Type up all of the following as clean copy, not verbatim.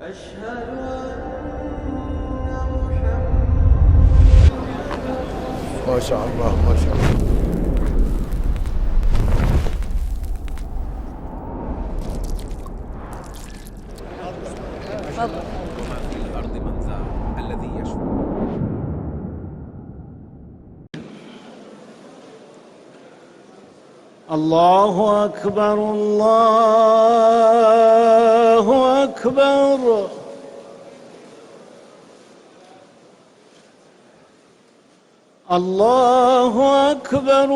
أشهد أن محمدا ما شاء الله ما شاء الله. وما في الأرض من ذا الذي يشفع. الله أكبر الله أكبر. الله أكبر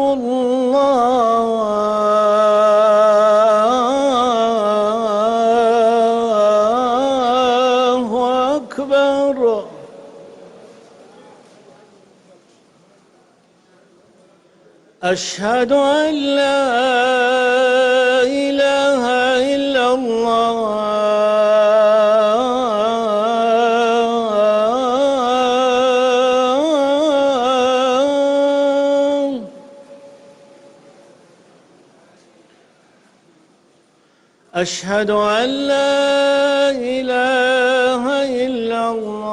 الله أكبر. أشهد أن لا إله إلا الله أشهد أن لا إله إلا الله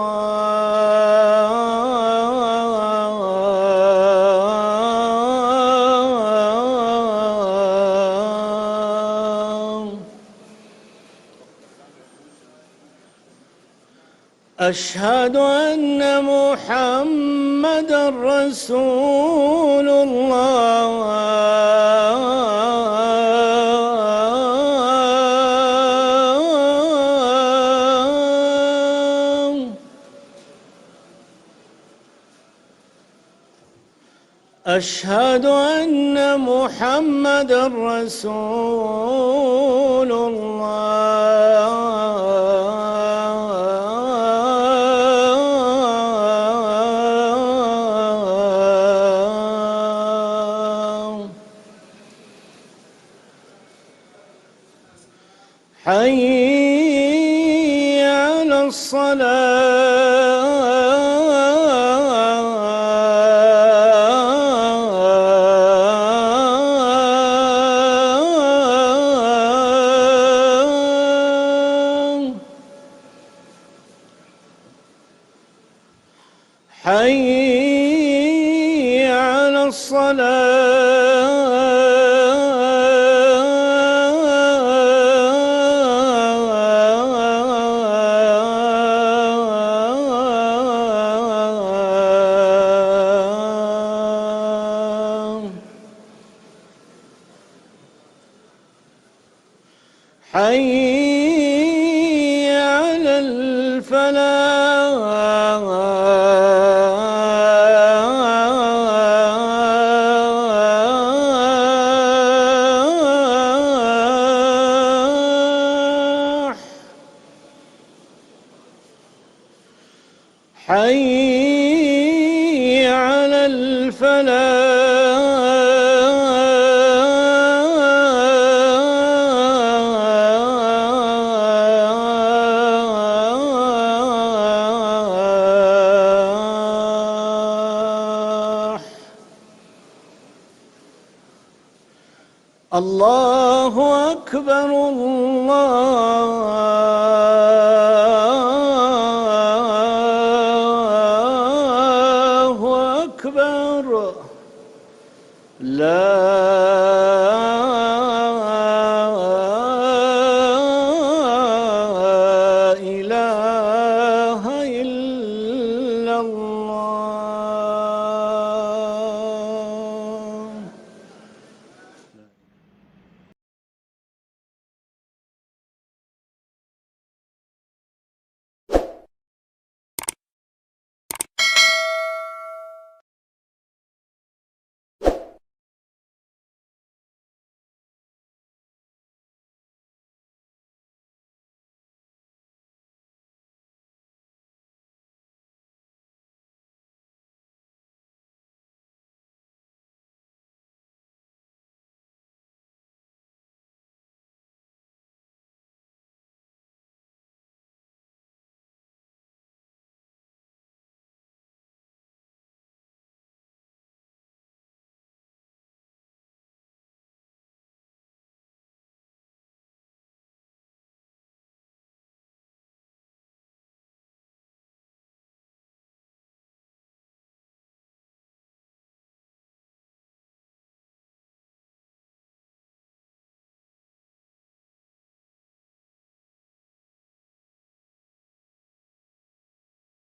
أشهد أن محمدًا رسول الله أشهد أن محمدًا رسول الله. حي على الصلاة. حي على الصلاة. حي على الفلاح. حي على الفلاح. الله أكبر الله أكبر. لا